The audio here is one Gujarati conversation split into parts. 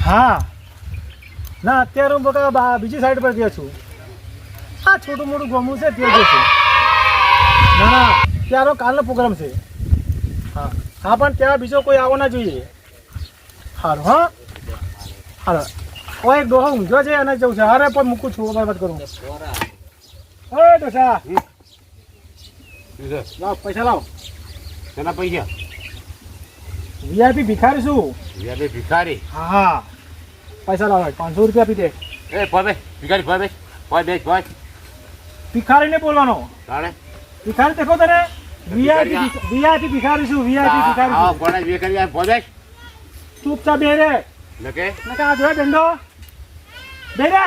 હા ના અત્યારે હું બકા બીજી સાઈડ પર ગયો છું. હા છોટું મોટું ગમું છે ત્યાં ગયો છું. ના ના ત્યારો કાલનો પ્રોગ્રામ છે. હા હા પણ ત્યાં બીજો કોઈ આવો ના જોઈએ. સારું હા હાલો કોઈ ડોહો ઊંઝો છે અને જવું છે. અરે પણ મૂકું છું વાત કરું. ઓય ડોસા લાવ પૈસા લાવ. તેના પૈસા વીઆઈપી ભિખારી છું. વીઆઈપી ભિખારી? હા હા પૈસા લાવ 500 રૂપિયા આપી દે. એ ભાઈ ભિખારી ભાઈ ભાઈ ભિખારી ને બોલવાનો. તાણે ભિખારી દેખો તને વીઆઈપી ભિખારી છું. વીઆઈપી ભિખારી હા છું. કોને ભિખારી આ ભાઈ ચૂપચાપ બે રે નકે નકે આ જોય દંડો બે રે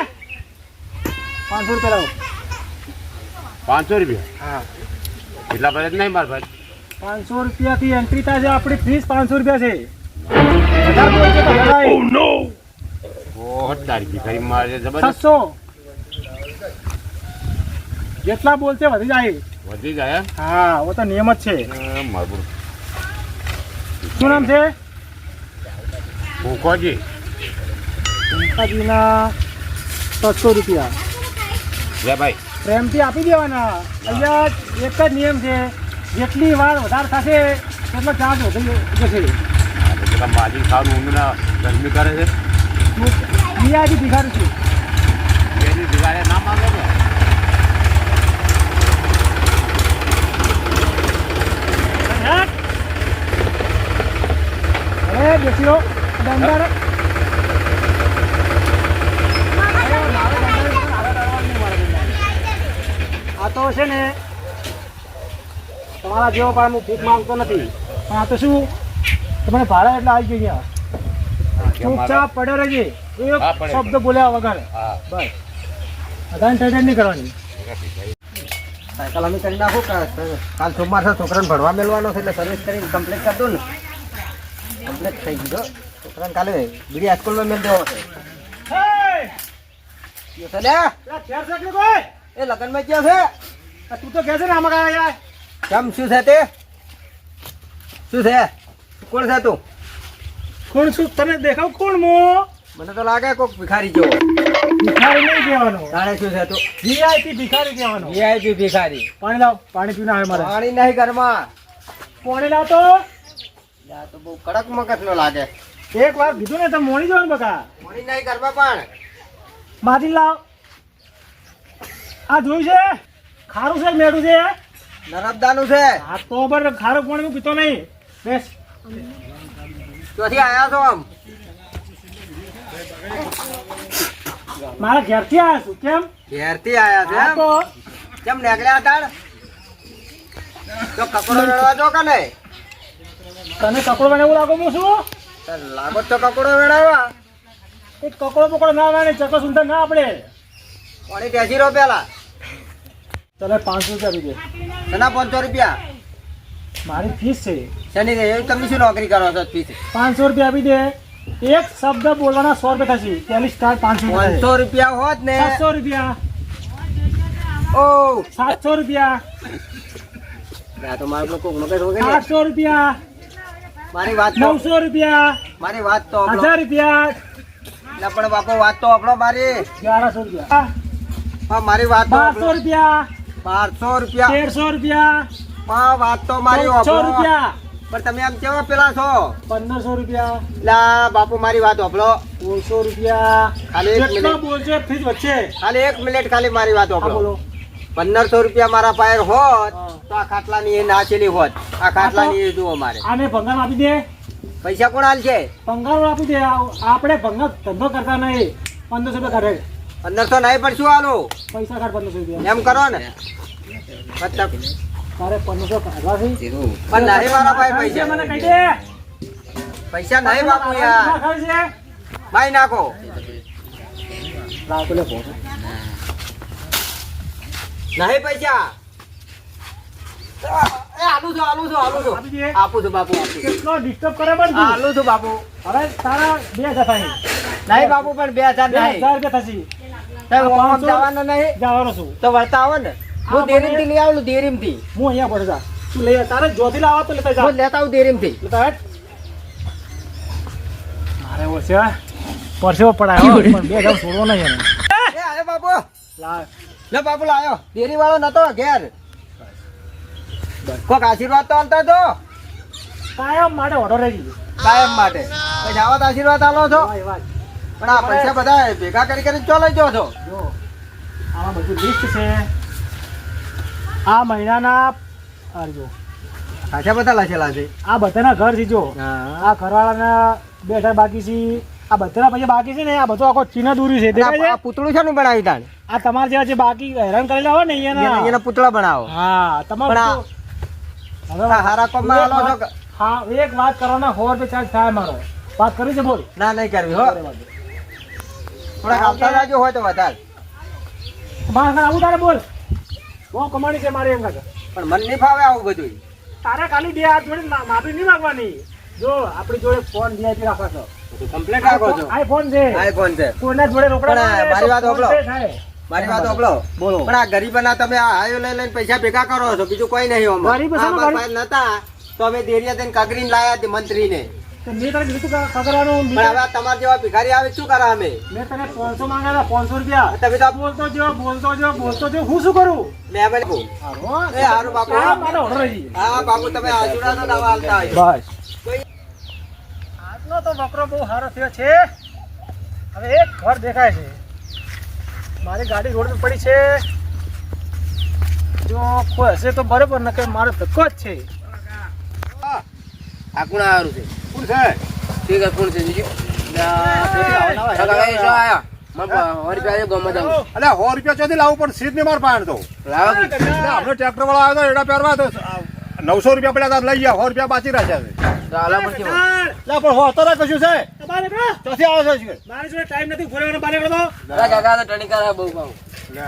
500 રૂપિયા લાવો. 500 રૂપિયા? હા એટલા બધા નહીં માર ભાઈ. 500 રૂપિયાથી એન્ટ્રી થાય છે. આપણી ફીસ 500 રૂપિયા છે. વધારે બોલશે તો વધારે. ઓ નો ઓ તારી ભિખારી મારે જબરદસ્ત 700 જેટલા બોલશે વધી જાય. વધી જાય એમ? હા वो तो નિયમ જ છે. મારું શું નામ છે? ભૂખોજી. પંકાજીના 700 રૂપિયા લે ભાઈ પ્રેમથી આપી દેવાના. અહીંયા એક જ નિયમ છે, જેટલી વાર વધારે થશે એટલો ચાર્જ વધી જશે. પેલા માજી ખાવાનું ઊંઘના ગરમી કરે છે. વીઆઈપી ભિખારી છું. એની ભિખારી ના માંગે ને. અરે બેસીઓ દંડર આ તો છે ને તમારા જેવો પણ હું ભીખ માંગતો નથી, પણ આ તો શું તમને ભાડા એટલે આવી ગઈ ગયા. ચૂપચાપ પડ્યો રહેજે, એક હા, પડે. શબ્દ બોલ્યા વગર. હા બસ બધાને ટેન્શન નહીં કરવાની. સાયકલ અમે કરી નાખું કાલ સોમવાર છે, છોકરાને ભણવા મેળવાનો છે એટલે સર્વિસ કરીને કમ્પ્લીટ કરી દઉં ને. કમ્પ્લીટ થઈ ગયો છોકરાને કાલે બીડી હાઈસ્કૂલમાં મેળ દેવો છે. એ લગ્નમાં ક્યાં છે? તું તો કહે છે ને આમાં કાંઈ યાર કેમ શું છે તે? શું છે? કોણ છે તું? કોણ છું તને દેખાવ? કોણ મો? મને તો લાગે કોઈક ભિખારી જેવો. ભિખારી નહીં કહેવાનો, જાણે શું છે તું? વીઆઈપી ભિખારી કહેવાનો. વીઆઈપી ભિખારી. પાણી લાવ, પાણી પીના આવે મારે. પાણી નહીં ઘરમાં. પાણી લાવ તો આ તો બહુ કડક મગજનો લાગે. એક વાર કીધું ને તમે મોડી જવાનું બકા. પાણી નહીં ઘરમાં પણ. માટી લાવ. આ જોયું છે ખારું છે મેડું છે? નર્મદાનું છે. આ તો બરાબર ખારું પાણી હું પીતો નહીં. બેસ ચોથી આયા છો આમ? મારા ઘેરથી આવ્યા છું. કેમ? ઘેરથી આયા છે હા એમ? તો કેમ નીકળ્યા હતા? તો કપડો વેળવા જો કે નહીં? તને કકડો બને એવું લાગો હું છું? તો લાગો તો કપડો વેળાવા. એક કકડો પકડો ના આવે ને ચકો સુંદર ના આપણે. પાણી ટેસી રહો પેલા. તને 500 રૂપિયા આપી દે. એના 500 રૂપિયા. મારી ફીસ છે. શનિ રે એવી તમે શું નોકરી કરો છો? ફીસ 500 રૂપિયા આપી દે. એક શબ્દ બોલવાના 100 રૂપિયા થશે. પહેલી સ્ટાર્ટ 500 500 રૂપિયા હોત ને. 700 રૂપિયા, ઓ 700 રૂપિયા, આ તો મારો કોક મગજ વગર ને. 800 રૂપિયા, મારી વાત તો 900 રૂપિયા, મારી વાત તો આપણો. 1000 રૂપિયા, ના પણ બાપુ વાત તો આપણો મારી. 1100 રૂપિયા, હા મારી વાત તો 1200 રૂપિયા, 1200 રૂપિયા. 1300 રૂપિયા, હા વાત તો મારી 1400 આપણો. રૂપિયા, પણ તમે આમ કેવા પેલા છો? 1500 રૂપિયા, લા બાપુ મારી વાત આપણો. 1600 રૂપિયા. ખાલી એક જેટલો મિનિટ. બોલજો ફીસ વચ્ચે. ખાલી 1 મિનિટ ખાલી મારી વાત હા આપણો. બોલો. 1500 રૂપિયા મારા પાસે હોત હા. તો આ ખાટલાની એ નાચેલી હોત. આ ખાટલાની એ જુઓ મારે. આને ભંગાર આપી દે. પૈસા કોણ હાલ છે? ભંગાર આપી દે. આપણે ભંગાર ધંધો કરતા નહીં. 1500 રૂપિયા કાઢે. 1500 નહીં પણ શું હાલું? પૈસા કાઢ 1500 રૂપિયા. એમ કરો ને. મતલબ તારે 1500 કાઢવા છે? પણ નહીં મારા પાસે પૈસા મને પૈસા. કહી દે. પૈસા નહીં બાપુ યાર. ખાવી છે? ભાઈ નાખો. લાવ પેલે ફોટો. નહીં પૈસા. એ આલું છું આલું છું આલું છું. આપી દે. આપું છું બાપુ આપું. કેટલો ડિસ્ટર્બ કરે પણ તું. આલું છું બાપુ. હવે તારા 2000 થાય. નહીં બાપુ પણ 2000 નહીં. 2000 રૂપિયા થશે. તમે ઓમ 500 જવાના નહીં જવાનો છું. તો વળતા આવો ને. હું દેરીમથી લઈ આવું દેરીમથી. હું અહીંયા પડે જા. તું લઈ તારે જોથી લાવવા તો લેતા જા. હું લેતા આવું દેરીમથી. લેતા હેટ. મારે ઓછે પરસેવો પડાયો પણ 2 ગામ છોડવો નહીં એને એ આયો બાપુ લાવ લે બાપુ લાયો ડેરી વાળો નતો ઘેર કોક આશીર્વાદ તો આલતા તો કાયમ માટે ઓર્ડર રહી ગયો કાયમ માટે પછી જાવત આશીર્વાદ આલો છો વાહ વાહ પણ આ પૈસા બધા ભેગા કરી કરીને ચો લઈ જાઓ છો જો આમાં બધું લિસ્ટ છે આ મહિનાના જો ખાસા બધા લખેલા છે આ બધાના ઘર છે જો હા આ ઘરવાળાના 2000 બાકી છે આ બધાના પૈસા બાકી છે ને આ બધું આખો ચીના દોરી છે દેખાય આ છે પૂતળું છે ને બનાવી તાણ આ તમારે જેવા જે બાકી હેરાન કરેલા હોય ને એના એના પૂતળા બનાવો હા તમારે પણ હવે આ હારા કોમમાં આલો છો કે- હા એક વાત કરવાના 100 રૂપિયા ચાર્જ થાય મારો વાત કરી છે બોલ ના નહીં કરવી હો થોડાક આવતા જાજો હોય તો વધારે મારે આવું તારે બોલ બહુ કમાણી છે મારે એમ કાકા પણ મન નહીં ફાવે આવું બધું તારે ખાલી 2 હાથ જોડીને માફી નહીં માંગવાની જો આપણી જોડે ફોન VIP રાખવા છો કમ્પ્લેટ રાખો છો આઈફોન છે આઈફોન છે કોઈના જોડે રોકડા પણ ના મારી વાત તો સાંભળો. ફોન પે થાય. મારી વાત સાંભળો બોલો. પણ આ ગરીબના તમે આ હાયો લઈ લઈને પૈસા ભેગા કરો છો બીજું કોઈ નહીં ઓમાં. ગરીબ આ શાનો બાપા નતા તો અમે દેરિયા થઈને કાગરીને લાયા હતી મંત્રીને તો મેં તને કીધું કે ખગડાનું પણ હવે આ તમારા જેવા ભિખારી આવે શું કરે અમે મેં તને 500 માંગ્યા હતા 500 રૂપિયા તમે તો બોલતો જો હું શું કરું મેં અમે એ હારું બાપુ. મારો ઓર્ડર રહી હા બાપુ તમે આશીર્વાદ દવા હાલતા હોય બસ આજનો તો બકરો બહુ સારો થયો છે હવે એક ઘર દેખાય છે મારી ગાડી રોડ પર પડી છે જો કોઈ હશે તો બરોબર ન કે મારો ધક્કો જ છે આ કોણ આવ્યું છે કોણ છે ઠીક છે કોણ છે જીજુ અલે 100 રૂપિયા ચોથી લાવવું પણ સીધ ને માર પાણ તો આપણે ટ્રેક્ટર વાળા આવ્યો તો એડા પહેરવા તો 900 રૂપિયા પડ્યા હતા લઈ ગયા 100 રૂપિયા બાકી રાખ્યા છે લે પણ હો તો કશું છે બારે કરો. ચોથી આવે છે મારી જોડે ટાઈમ નથી ઘોડે બારે કરો તો. લે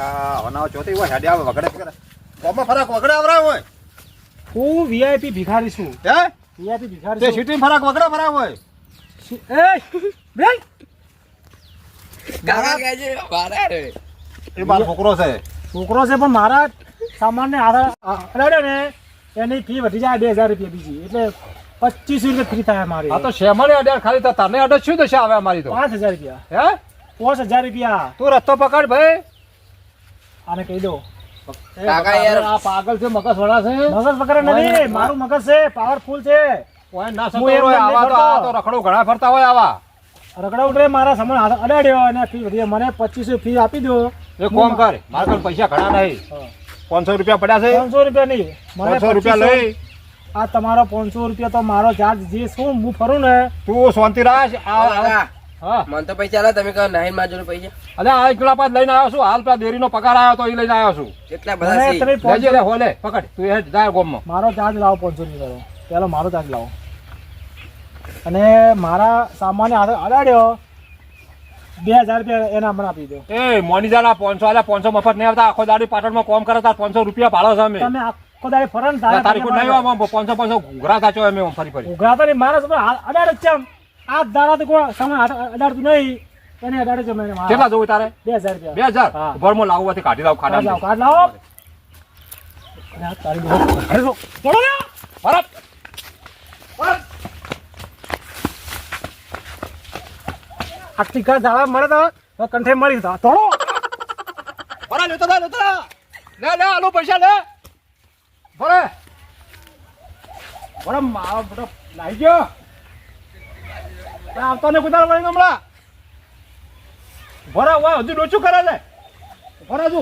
વનાવ ચોથી હોય હેડે આવે વગડે કરે કોમાં ફરક વગડે આવરા હોય હું VIP ભિખારી છું હે VIP ભિખારી તે છું સિટી ફરક વગડે ફરક હોય એ બેન એ મારો છોકરો છે છોકરો છે પણ મારા સામાનને અડાડે ને એની ફી વધી જાય 2000 રૂપિયા બીજી એટલે 2500 રૂપિયા ફ્રી થાય મારી આ તો શેમણે અડ્યા ખાલી તો તને અડે શું દશે આવે અમારી તો 5000 રૂપિયા હે 5000 રૂપિયા તું રસ્તો પકડ ભાઈ આને કહી દો કાકા યાર આ પાગલ છે મગજ વડા છે મગજ વગર નહીં મારું મગજ છે પાવરફુલ છે ઓય ના હું સતો એમ હોય નથી આવા તો કરતો. આ તો રખડો ઘણા ફરતા હોય આવા રગડા ઉતરે મારા સામાન અડાડ્યો અને ફી વધી મને 2500 ફી આપી દો એક કામ કર મારા કન પૈસા ઘણા નહીં 500 રૂપિયા પડ્યા છે 500 રૂપિયા નહીં મને 500 રૂપિયા લઈ આ તમારો 500 રૂપિયા તો મારો ચાર્જ જે શું હું ફરું ને તું શાંતિ રાખ હા મને તો પૈસા લા તમે કહો નહીં માર જોડે પૈસા અલે આ એકલા પાસ લઈને આવ્યો છું હાલ પેલા દેરીનો પગાર આવ્યો તો એ લઈને આવ્યો છું કેટલા મને તમે લેજે લે હોલે પકડ તું એ જાય ગોમમાં મારો ચાર્જ લાવો 500 ની કરો પેલો મારો ચાર્જ લાવો અને મારા સામાન્ય હાથે અડાડ્યો 2000 રૂપિયા એના મને આપી દો એ મોનીજાના 500 આલ્યા 500 મફત નહીં આવતા આખો દાડી પાટણમાં કોમ કરે તાર 500 રૂપિયા ભાડો છે અમે તમે આખો દાડે ફરન તારી કોઈ નહીં આવા 500 ઘૂઘરા થાચો અમે ફરી ફરી ઉઘરાતા નહીં મારા સામે અડાડે છે આમ આ દાડા તો કોઈ સામે અડાડતું નહીં એને અડાડે છે મને કેટલા જોવું તારે 2000 રૂપિયા 2000 હા. ઘરમાં લાવવાથી કાઢી લાવ કાર્ડ લાવો ખાડા કાર્ડ લાવો અને આ તારી બહુ અરે તો બોલો ને બરાબર આટલી કા જાળા મળે તો કંઠે મળી તો તોડો બરા લેતો લે લે આલો પૈસા લે બરે બરા મારો બરો લાઈ ગયો આવતો ને કુદાર વળી હમણાં બરા વા હજુ ડોચું કરે છે બરા જો